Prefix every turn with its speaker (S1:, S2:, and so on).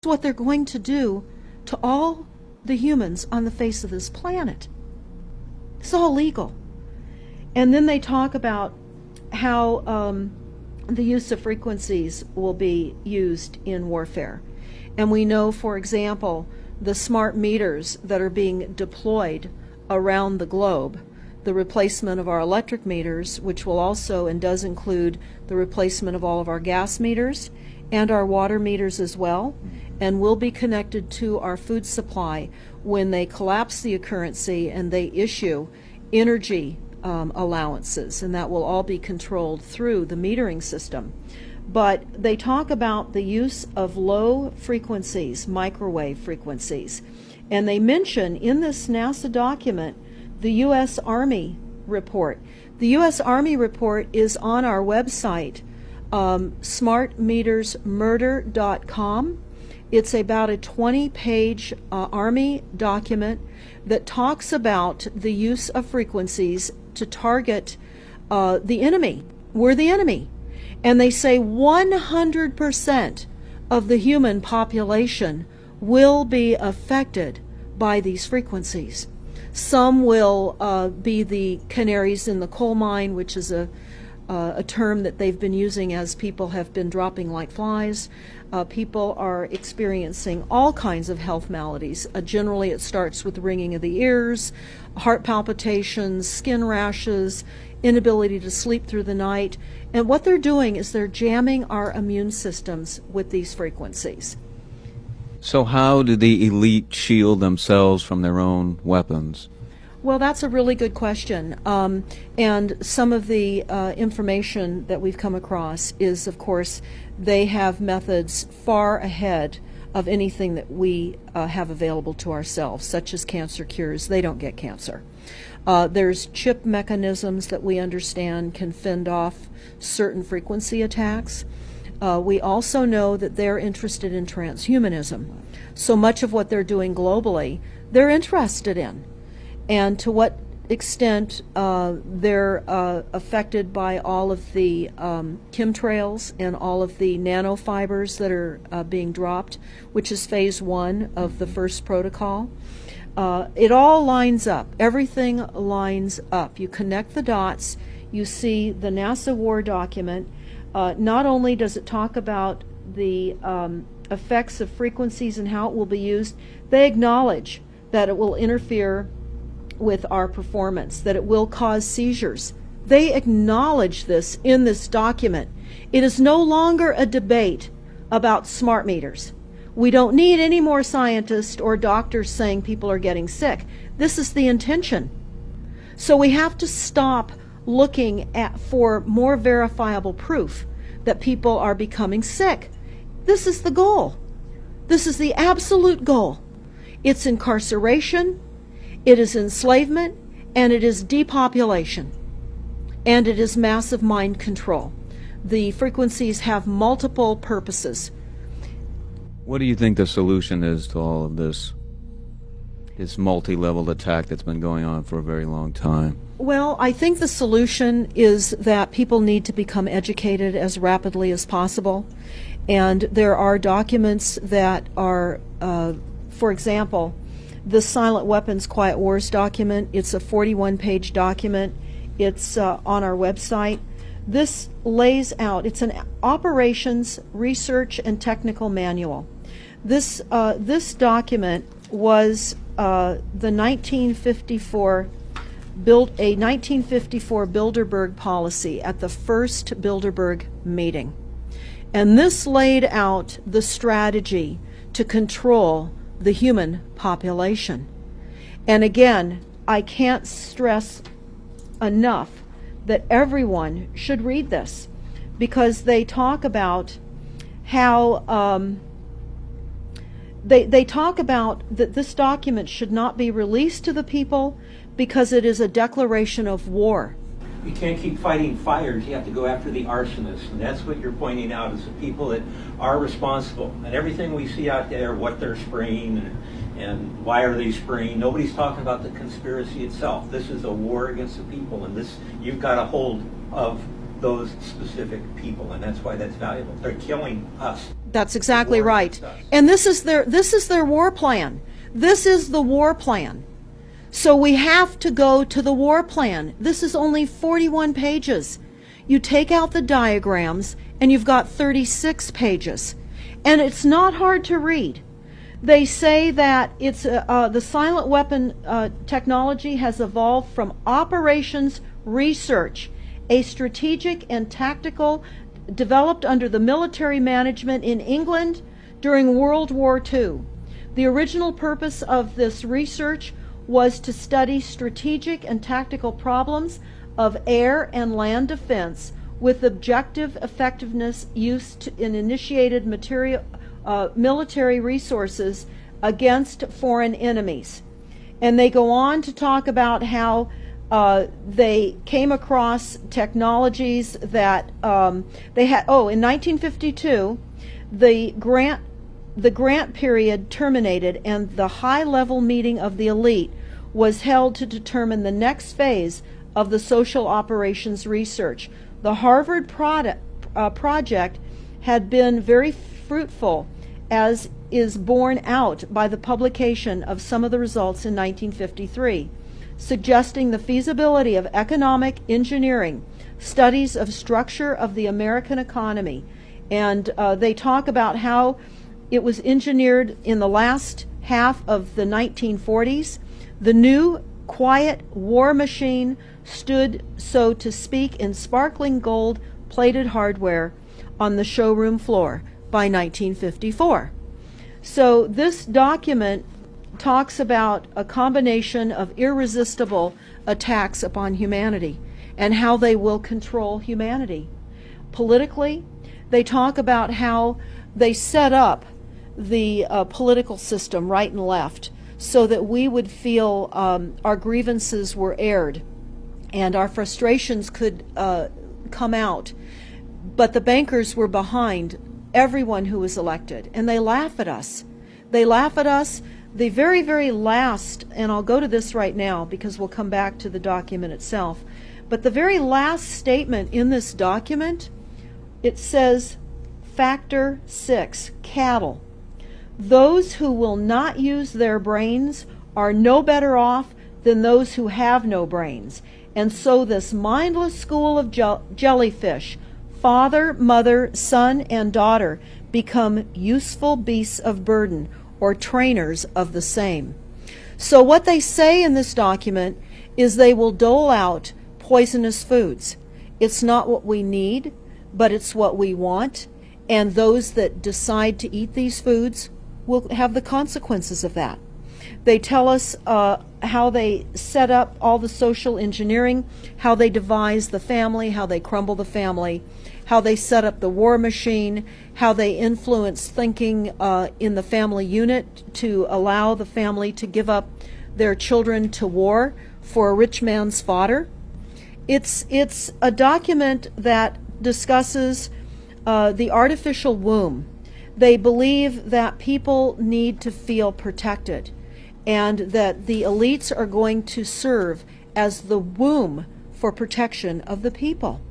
S1: what they're going to do to all the humans on the face of this planet. It's all legal. And then they talk about how the use of frequencies will be used in warfare. And we know, for example, the smart meters that are being deployed around the globe, the replacement of our electric meters, which will also and does include the replacement of all of our gas meters and our water meters as well, and will be connected to our food supply when they collapse the currency and they issue energy allowances, and that will all be controlled through the metering system. But they talk about the use of low frequencies, microwave frequencies, and they mention in this NASA document the U.S. Army report. The U.S. Army report is on our website, smartmetersmurder.com. It's about a 20-page Army document that talks about the use of frequencies to target the enemy. We're the enemy. And they say 100% of the human population will be affected by these frequencies. Some will be the canaries in the coal mine, which is a term that they've been using as people have been dropping like flies. People are experiencing all kinds of health maladies. Generally, it starts with ringing of the ears, heart palpitations, skin rashes, inability to sleep through the night. And what they're doing is they're jamming our immune systems with these frequencies.
S2: So how do the elite shield themselves from their own weapons?
S1: Well, that's a really good question. And some of the information that we've come across is, of course, they have methods far ahead of anything that we have available to ourselves, such as cancer cures. They don't get cancer. There's chip mechanisms that we understand can fend off certain frequency attacks. We also know that they're interested in transhumanism. So much of what they're doing globally, they're interested in. And to what extent they're affected by all of the chemtrails and all of the nanofibers that are being dropped, which is phase 1 of the first protocol. It all lines up. Everything lines up. You connect the dots. You see the NASA war document. Not only does it talk about the effects of frequencies and how it will be used, they acknowledge that it will interfere with our performance, that it will cause seizures. They acknowledge this in this document. It is no longer a debate about smart meters. We don't need any more scientists or doctors saying people are getting sick. This is the intention. So we have to stop looking for more verifiable proof that people are becoming sick. This is the goal. This is the absolute goal. It's incarceration, it is enslavement, and it is depopulation, and it is massive mind control. The frequencies have multiple purposes.
S2: What do you think the solution is to all of this multi-level attack that's been going on for a very long time?
S1: Well, I think the solution is that people need to become educated as rapidly as possible. And there are documents that are, for example, the Silent Weapons Quiet Wars document. It's a 41-page document. It's on our website. This lays out, it's an operations, research, and technical manual. This document was the 1954 Bilderberg policy at the first Bilderberg meeting. And this laid out the strategy to control the human population. And again, I can't stress enough that everyone should read this, because they talk about how they talk about that this document should not be released to the people because it is a declaration of war.
S3: You can't keep fighting fires. You have to go after the arsonists. And that's what you're pointing out, is the people that are responsible. And everything we see out there, what they're spraying and why are they spraying, nobody's talking about the conspiracy itself. This is a war against the people, and this, you've got a hold of those specific people, and that's why that's valuable. They're killing us.
S1: That's exactly
S3: War
S1: right.
S3: against us.
S1: And this is their war plan. This is the war plan. So we have to go to the war plan. This is only 41 pages. You take out the diagrams and you've got 36 pages. And it's not hard to read. They say that it's the silent weapon technology has evolved from operations research, a strategic and tactical developed under the military management in England during World War II. The original purpose of this research was to study strategic and tactical problems of air and land defense with objective effectiveness used in initiated military resources against foreign enemies. And they go on to talk about how they came across technologies that they had. Oh, in 1952, the grant period terminated, and the high-level meeting of the elite was held to determine the next phase of the social operations research. The Harvard project had been very fruitful, as is borne out by the publication of some of the results in 1953, suggesting the feasibility of economic engineering, studies of structure of the American economy. And they talk about how it was engineered in the last half of the 1940s. The new, quiet war machine stood, so to speak, in sparkling gold-plated hardware on the showroom floor by 1954. So this document talks about a combination of irresistible attacks upon humanity and how they will control humanity. Politically, they talk about how they set up the political system right and left so that we would feel our grievances were aired and our frustrations could come out. But the bankers were behind everyone who was elected, and they laugh at us. They laugh at us. The very, very last, and I'll go to this right now because we'll come back to the document itself, but the very last statement in this document, it says, Factor 6, cattle. Those who will not use their brains are no better off than those who have no brains. And so this mindless school of jellyfish, father, mother, son, and daughter, become useful beasts of burden, or trainers of the same. So what they say in this document is they will dole out poisonous foods. It's not what we need, but it's what we want, and those that decide to eat these foods will have the consequences of that. They tell us how they set up all the social engineering, how they devise the family, how they crumble the family, how they set up the war machine, how they influence thinking in the family unit to allow the family to give up their children to war for a rich man's fodder. It's a document that discusses the artificial womb. They believe that people need to feel protected and that the elites are going to serve as the womb for protection of the people.